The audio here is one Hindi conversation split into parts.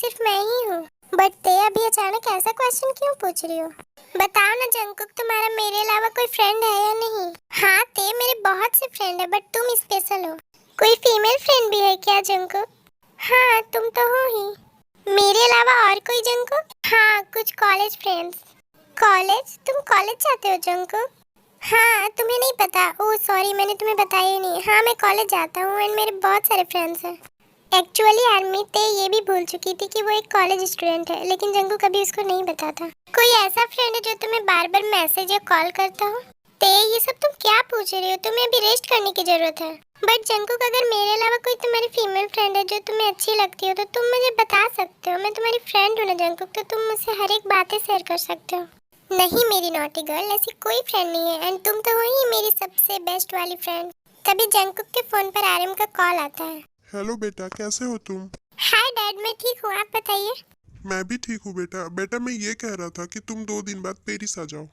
सिर्फ मैं ही हूँ। बट ते अभी अचानक ऐसा क्वेश्चन क्यों पूछ रही हो? बताओ ना जंकुक, तुम्हारा मेरे अलावा कोई फ्रेंड है या नहीं? हाँ ते, मेरे बहुत से फ्रेंड है बट तुम स्पेशल हो। कोई फीमेल फ्रेंड भी है क्या जंकुक? हाँ तुम तो हो ही। मेरे अलावा और कोई जंकुक? हाँ कुछ कॉलेज फ्रेंड्स। कॉलेज? तुम कॉलेज जाते हो जंकुक? हाँ तुम्हें नहीं पता? ओह सॉरी, मैंने तुम्हें बताया ही नहीं। हाँ मैं कॉलेज जाता हूँ एंड मेरे बहुत सारे फ्रेंड्स हैं। एक्चुअली आर्मी ते ये भी भूल चुकी थी कि वो एक कॉलेज स्टूडेंट है, लेकिन जंकू कभी उसको नहीं बता था। कोई ऐसा फ्रेंड है जो तुम्हें बार बार मैसेज या कॉल करता हो? ते ये सब तुम क्या पूछ रही हो? तुम्हें अभी रेस्ट करने की जरूरत है। बट जंकुक, अगर मेरे अलावा कोई तुम्हारी फीमेल फ्रेंड है जो तुम्हें अच्छी लगती हो तो तुम मुझे बता सकते हो। मैं तुम्हारी फ्रेंड हूँ ना जंकुक, तो तुम मुझसे हर एक बातें शेयर कर सकते हो। नहीं मेरी नॉटी गर्ल, ऐसी कोई फ्रेंड नहीं है एंड तुम तो हो ही मेरी सबसे बेस्ट वाली फ्रेंड। तभी जंकुक के फोन पर आर्यन का कॉल आता है। हेलो बेटा, कैसे हो तुम? हाय डैड, मैं ठीक हूँ, आप बताइए। मैं भी ठीक हूँ बेटा। बेटा मैं ये कह रहा था कि तुम 2 दिन बाद पेरिस आ जाओ।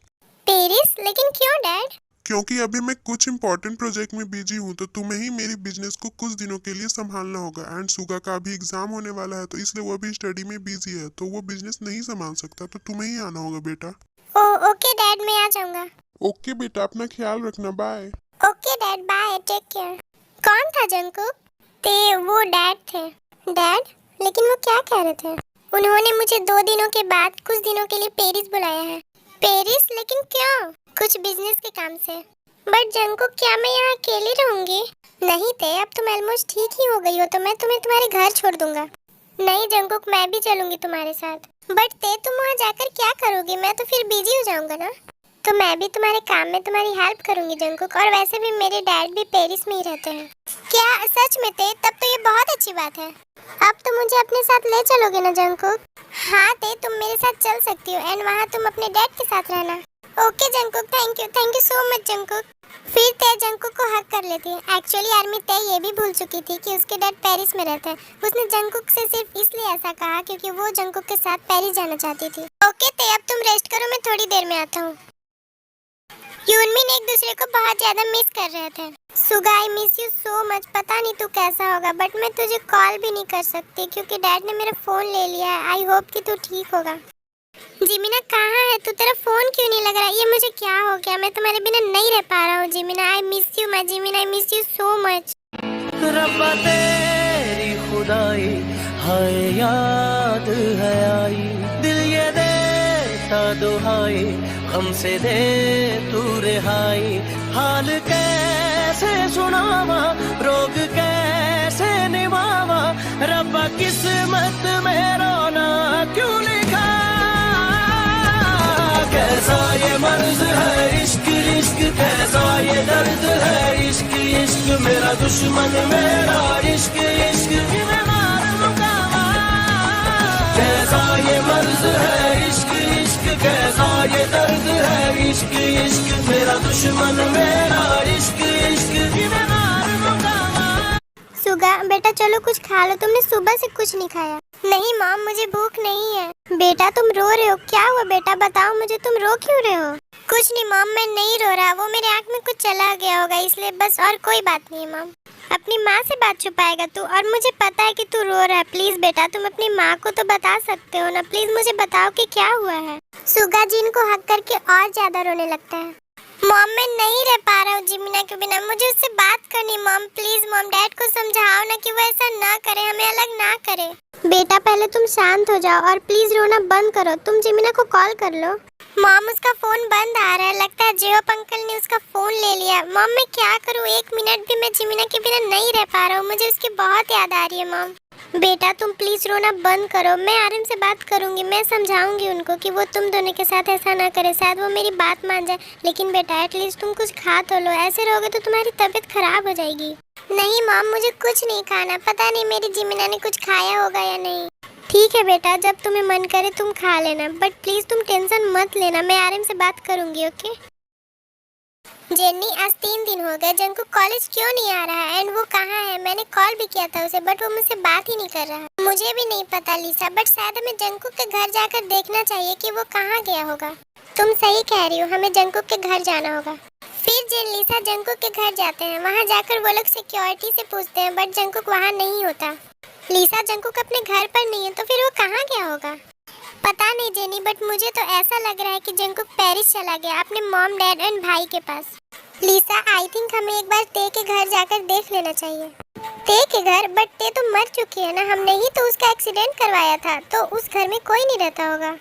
पेरिस? लेकिन क्यों डैड? क्योंकि अभी मैं कुछ इम्पोर्टेंट प्रोजेक्ट में बिजी हूँ, तो तुम्हें ही मेरी बिजनेस को कुछ दिनों के लिए संभालना होगा। एंड सुगा का अभी एग्जाम होने वाला है, तो इसलिए वो अभी स्टडी में बिजी है, तो वो बिजनेस नहीं संभाल सकता, तो तुम्हें ही आना होगा बेटा। ओके डैड, मैं आ जाऊंगा। ओके बेटा, अपना ख्याल रखना। Bye. Okay dad, bye, take care. कौन था जंकुक? ते वो डैड थे। डैड? लेकिन वो क्या कह रहे थे? उन्होंने मुझे 2 दिनों के बाद कुछ दिनों के लिए पेरिस बुलाया है। पेरिस? लेकिन क्यों? कुछ बिजनेस के काम से। बट जंकुक, क्या मैं यहाँ अकेली रहूंगी? नहीं ते, अब तुम ऑलमोस्ट ठीक ही हो गई हो, तो मैं तुम्हें तुम्हारे घर छोड़ दूंगा। नहीं जंकुक, मैं भी चलूंगी तुम्हारे साथ। बट ते, तुम वहाँ जाकर क्या करोगी? मैं तो फिर बिजी हो जाऊंगा ना। तो मैं भी तुम्हारे काम में तुम्हारी हेल्प करूंगी जंकुक, और वैसे भी मेरे डैड भी पेरिस में ही रहते हैं। क्या सच में ते? तब तो ये बहुत अच्छी बात है। अब तो मुझे अपने साथ ले चलोगे ना जंकुक? हाँ ते, तुम मेरे साथ चल सकती हो एंड वहाँ तुम अपने डैड के साथ रहना। Okay Jungkook, thank you so much Jungkook. फिर ते जंकुक को हक कर लेती है। एक्चुअली आर्मी ते ये भी भूल चुकी थी कि उसके डैड पेरिस में रहते हैं। उसने जंकुक से सिर्फ इसलिए ऐसा कहा क्योंकि वो जंकुक के साथ पेरिस जाना चाहती थी। ओके ते, अब तुम रेस्ट करो, मैं थोड़ी देर में आता हूँ। यूनमिन एक दूसरे को बहुत ज्यादा मिस कर रहे थे। Suga, I miss you so much. पता नहीं तू कैसा होगा, बट मैं तुझे कॉल भी नहीं कर सकती क्योंकि डैड ने मेरा फोन ले लिया है। आई होप कि तू ठीक होगा। जिमिना कहाँ है तू? तेरा फोन क्यों नहीं लग रहा? ये मुझे क्या हो गया? मैं तुम्हारे बिना नहीं रह पा रहा हूँ जिमिना। आई मिस यू माय जिमिना, I miss you so much. रब्बा तेरी खुदाई, हाय याद है आई, दिल ये देता दुहाई, हमसे दे तू रिहाई। हाल कैसे सुनावा, रोग कैसे निभावा, रब्बा किस्मत में रोना क्यों लिखा। कैसा ये मर्ज है इश्क इश्क, कैसा ये दर्द है इश्क इश्क, मेरा दुश्मन मेरा इश्क इश्क, मैं मार मुकावा। कैसा ये मर्ज है इश्क इश्क, कैसा ये दर्द है इश्क इश्क, मेरा दुश्मन मेरा इश्क इश्क, मैं मार मुकावा। सुगा बेटा चलो कुछ खा लो, तुमने सुबह से कुछ नहीं खाया। नहीं मॉम, मुझे भूख नहीं है। बेटा तुम रो रहे हो, क्या हुआ बेटा? बताओ मुझे, तुम रो क्यों रहे हो? कुछ नहीं मॉम, मैं नहीं रो रहा, वो मेरे आँख में कुछ चला गया होगा इसलिए, बस, और कोई बात नहीं मॉम। अपनी माँ से बात छुपाएगा तू? और मुझे पता है कि तू रो रहा है। प्लीज बेटा तुम अपनी माँ को तो बता सकते हो ना, प्लीज मुझे बताओ कि क्या हुआ है। सुगा जिन को हक करके और ज्यादा रोने लगता है। मॉम मैं नहीं रह पा रहा हूँ जिमिना के बिना, मुझे उससे बात करनी। मॉम प्लीज, मॉम डैड को समझाओ ना कि वो ऐसा ना करे, हमें अलग ना करे। बेटा पहले तुम शांत हो जाओ और प्लीज रोना बंद करो। तुम जिमिना को कॉल कर लो। मॉम उसका फोन बंद आ रहा है, लगता है जेओप अंकल ने उसका फोन ले लिया। मॉम मैं क्या करूँ? 1 मिनट भी मैं जिमिना के बिना नहीं रह पा रहा हूँ, मुझे उसकी बहुत याद आ रही है। मॉम बेटा तुम प्लीज रोना बंद करो, मैं आर्यन से बात करूंगी, मैं समझाऊंगी उनको कि वो तुम दोनों के साथ ऐसा ना करे, शायद वो मेरी बात मान जाए। लेकिन बेटा एटलीस्ट तुम कुछ खा तो लो, ऐसे रहोगे तो तुम्हारी तबीयत खराब हो जाएगी। नहीं मॉम मुझे कुछ नहीं खाना, पता नहीं मेरी जिमिना ने कुछ खाया होगा या नहीं। ठीक है बेटा, जब तुम्हें मन करे तुम खा लेना, बट प्लीज तुम टेंशन मत लेना, मैं आर्यन से बात करूंगी। ओके जेन्नी, आज 3 दिन हो गए जंकुक कॉलेज क्यों नहीं आ रहा है? एंड वो कहाँ है? मैंने कॉल भी किया था उसे बट वो मुझसे बात ही नहीं कर रहा। मुझे भी नहीं पता लिसा, बट शायद हमें जंकुक के घर जाकर देखना चाहिए कि वो कहाँ गया होगा। तुम सही कह रही हो, हमें जंकुक के घर जाना होगा। फिर जेन लिसा जंकुक के घर जाते हैं, वहाँ जाकर वो लोग सिक्योरिटी से पूछते हैं बट जंकुक वहाँ नहीं होता। लीसा जंकुक अपने घर पर नहीं है तो फिर वो कहाँ गया होगा? पता नहीं जेनी, बट मुझे तो ऐसा लग रहा है कि जंकुक पेरिस चला गया अपने मॉम डैड एंड भाई के पास। लीसा आई थिंक हमें एक बार ते के घर जाकर देख लेना चाहिए। ते के घर? बट ते तो मर चुकी है ना, हमने ही तो उसका एक्सीडेंट करवाया था, तो उस घर में कोई नहीं रहता होगा।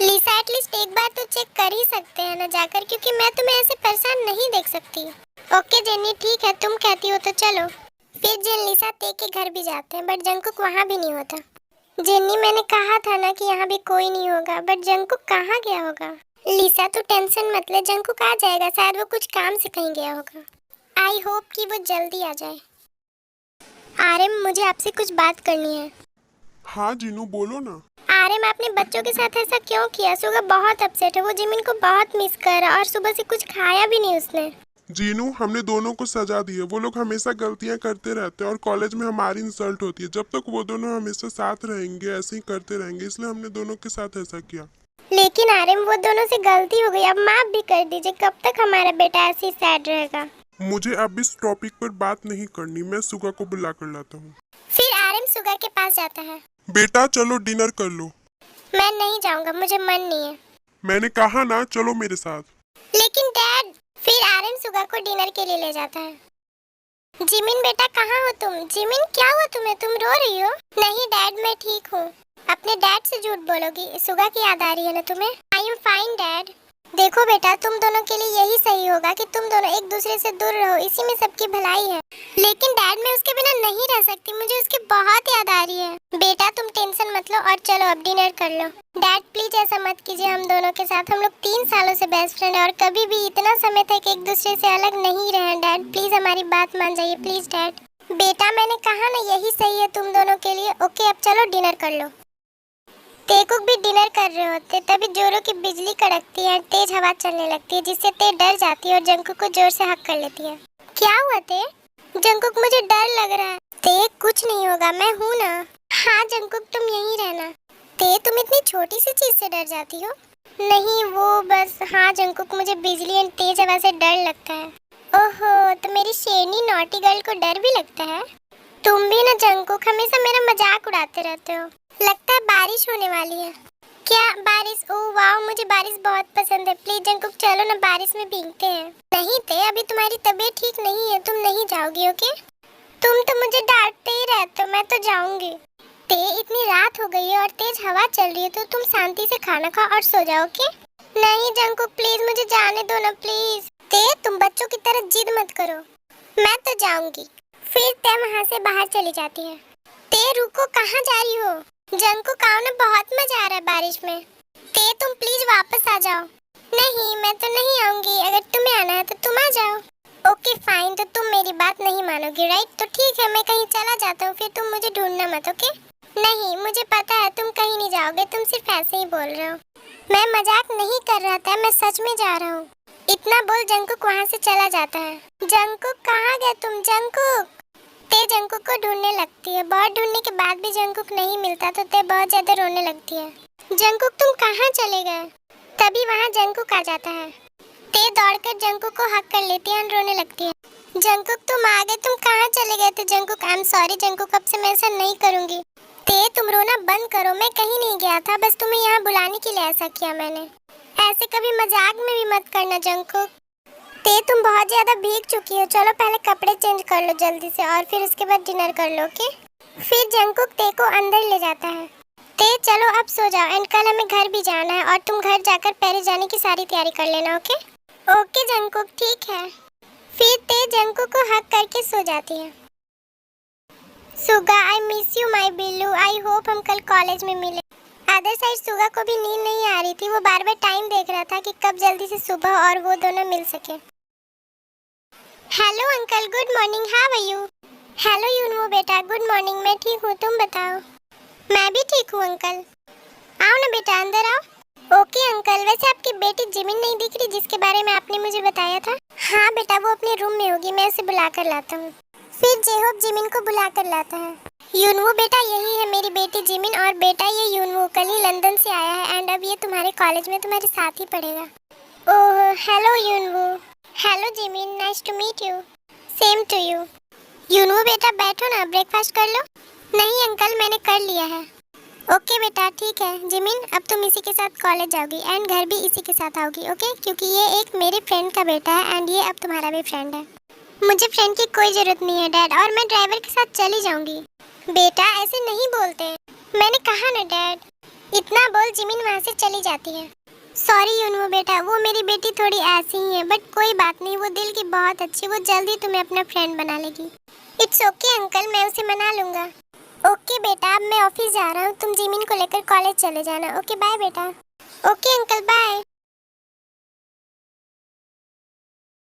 लीसा एटलीस्ट एक बार तो चेक कर ही सकते हैं ना जाकर, क्योंकि मैं तुम्हें ऐसे परेशान नहीं देख सकती। ओके जेनी ठीक है, तुम कहती हो तो चलो। फिर जेन लीसा ते के घर भी जाते हैं, बट जंकुक वहाँ भी नहीं होता। जेनी मैंने कहा था ना कि यहाँ भी कोई नहीं होगा, बट जंकुक कहाँ गया होगा? लीसा तो टेंशन मत ले, जंकुक आ जाएगा, शायद वो कुछ काम से कहीं गया होगा। आई होप कि वो जल्दी आ जाए। आर्यन मुझे आपसे कुछ बात करनी है। हाँ जीनू बोलो ना। आर्यन अपने बच्चों के साथ ऐसा क्यों किया? सुगा बहुत अपसेट है, वो जिमिन को बहुत मिस कर रहा है और सुबह से कुछ खाया भी नहीं उसने। जीनू हमने दोनों को सजा दी है, वो लोग हमेशा गलतियां करते रहते हैं और कॉलेज में हमारी इंसल्ट होती है। जब तक वो दोनों हमेशा साथ रहेंगे ऐसे ही करते रहेंगे, इसलिए हमने दोनों के साथ ऐसा किया। लेकिन आर्यन वो दोनों से गलती हो गई, अब माफ भी कर दीजिए। कब तक हमारा बेटा ऐसे ही सैड रहेगा? मुझे अब इस टॉपिक पर बात नहीं करनी, मैं सुगा को बुला कर लाता हूँ। फिर आर्यन सुगा के पास जाता है। बेटा चलो डिनर कर लो। मैं नहीं जाऊंगा, मुझे मन नहीं है। मैंने कहा ना चलो मेरे साथ। लेकिन डैड। फिर आर्यन सुगा को डिनर के लिए ले जाता है। जिमिन बेटा कहाँ हो तुम? जिमिन क्या हुआ तुम्हें, तुम रो रही हो? नहीं डैड मैं ठीक हूँ। अपने डैड से झूठ बोलोगी? सुगा की याद आ रही है ना तुम्हें? I am fine dad. देखो बेटा तुम दोनों के लिए यही सही होगा कि तुम दोनों एक दूसरे से दूर रहो, इसी में सबकी भलाई है। लेकिन डैड मैं उसके बिना नहीं रह सकती, मुझे उसकी बहुत याद आ रही है। बेटा तुम टेंशन मत लो और चलो अब डिनर कर लो। डैड प्लीज ऐसा मत कीजिए हम दोनों के साथ, हम लोग 3 सालों से बेस्ट फ्रेंड है और कभी भी इतना समय तक एक दूसरे से अलग नहीं रहे। डैड प्लीज हमारी बात मान जाइए प्लीज डैड। बेटा मैंने कहा ना यही सही है तुम दोनों के लिए। ओके अब चलो डिनर कर लो। तेकुक भी डिनर कर रहे होते तभी जोरों की बिजली कड़कती है, तेज हवा चलने लगती है, जिससे ते डर जाती है और जंकुक को जोर से हक कर लेती है। क्या हुआ ते? जंकुक मुझे डर लग रहा है। ते कुछ नहीं होगा, मैं हूँ ना। हाँ जंकुक तुम यहीं रहना। ते तुम इतनी छोटी सी चीज से डर जाती हो? नहीं वो बस। हाँ जंकुक मुझे बिजली एंड तेज हवा से डर लगता है। ओहो तो मेरी शेरनी नॉटी गर्ल को डर भी लगता है? तुम भी ना जंकुक हमेशा मेरा मजाक उड़ाते रहते हो। लगता है बारिश होने वाली है। क्या बारिश? ओह वाह मुझे बारिश बहुत पसंद है। प्लीज जंकुक चलो ना बारिश में भीगते हैं। नहीं थे अभी तुम्हारी तबीयत ठीक नहीं है, तुम नहीं जाओगी ओके? तुम तो मुझे डांटते ही रहते हो, मैं तो जाऊंगी। ते इतनी रात हो गई है और तेज हवा चल रही है, तो तुम शांति से खाना खाओ और सो जाओ ओके? नहीं जंकुक प्लीज मुझे जाने दो ना प्लीज। ते तुम बच्चों की तरह जिद मत करो, मैं तो जाऊंगी। फिर ते वहाँ से बाहर चली जाती है। ते रुको कहाँ जा रही हो? जंकुक आओ ना, बहुत मजा आ रहा है बारिश में। ते तुम प्लीज वापस आ जाओ। नहीं मैं तो नहीं आऊंगी, अगर तुम्हें आना है तो तुम आ जाओ। ओके फाइन, तो तुम मेरी बात नहीं मानोगी राइट? तो ठीक है मैं कहीं चला जाता हूँ, फिर तुम मुझे ढूंढना मत ओके? नहीं मुझे पता है तुम कहीं नहीं जाओगे, तुम सिर्फ ऐसे ही बोल रहे हो। मैं मजाक नहीं कर रहा था, मैं सच में जा रहा हूँ। इतना बोल जंकुक वहाँ से चला जाता है। जंकुक कहाँ गए तुम? जंकुक। ते जंकुक को ढूंढने लगती है, बहुत ढूंढने के बाद भी जंकुक नहीं मिलता तो ते बहुत ज्यादा रोने लगती है। जंकुक तुम कहाँ चले गए? तभी वहाँ जंकुक आ जाता है। ते दौड़कर जंकुक को हक कर लेती है और रोने लगती है। जंकुक तुम आ गए, तुम कहाँ चले गए थे? Jungkook I am sorry Jungkook, अब से मैं ऐसा नहीं करूँगी। ते तुम रोना बंद करो, मैं कहीं नहीं गया था, बस तुम्हें यहाँ बुलाने के लिए ऐसा किया मैंने। ऐसे कभी मजाक में भी मत करना जंकुक। ते तुम बहुत ज्यादा भीग चुकी हो, चलो पहले कपड़े चेंज कर लो जल्दी से और फिर उसके बाद डिनर कर लो ओके? फिर जंकुक ते को अंदर ले जाता है। ते चलो अब सो जाओ एंड कल हमें घर भी जाना है और तुम घर जाकर पेरिस जाने की सारी तैयारी कर लेना ओके? ओके जंकुक ठीक है। फिर ते जंकुक को हक करके सो जाती है। Suga I miss you my Billu, I hope हम कल कॉलेज में मिले। अदर साइड सुगा को भी नींद नहीं आ रही थी, वो बार बार टाइम देख रहा था कि कब जल्दी से सुबह और वो दोनों मिल सके। Hello uncle good morning, how are you? Hello Yunwoo बेटा गुड मॉर्निंग, मैं ठीक हूँ तुम बताओ? मैं भी ठीक हूँ अंकल। आओ ना बेटा अंदर आओ। ओके अंकल, वैसे आपकी बेटी जिमिन नहीं दिख रही जिसके बारे में आपने मुझे बताया था? हाँ बेटा वो अपने रूम में होगी, मैं उसे बुला कर लाता हूँ। फिर जेहोब जिमिन को बुला कर लाता है। यूनवो बेटा यही है मेरी बेटी जिमिन और बेटा ये यूनवो कल ही लंदन से आया है एंड अब ये तुम्हारे कॉलेज में तुम्हारे साथ ही पढ़ेगा। Oh hello Yunwoo. Hello Jimin, nice to meet you. Same to you. Yunwoo बेटा बैठो ना, ब्रेकफास्ट कर लो। नहीं अंकल, मैंने कर लिया है। ओके बेटा, ठीक है। जिमिन, अब तुम इसी के साथ कॉलेज जाओगी एंड घर भी इसी के साथ आओगी, ओके? क्योंकि ये एक मेरे फ्रेंड का बेटा है एंड ये अब तुम्हारा भी फ्रेंड है। मुझे फ्रेंड की कोई जरूरत नहीं है डैड, और मैं ड्राइवर के साथ चली जाऊंगी। बेटा ऐसे नहीं बोलते, मैंने कहा ना डैड। इतना बोल जिमिन वहाँ से चली जाती है। सॉरी यूनू बेटा, वो मेरी बेटी थोड़ी ऐसी ही है, बट कोई बात नहीं, वो दिल की बहुत अच्छी, वो जल्दी तुम्हें अपना फ्रेंड बना लेगी। इट्स ओके अंकल, मैं उसे मना लूंगा। ओके बेटा, अब मैं ऑफिस जा रहा हूँ, तुम जिमिन को लेकर कॉलेज चले जाना। ओके बाय बेटा। Okay uncle, bye.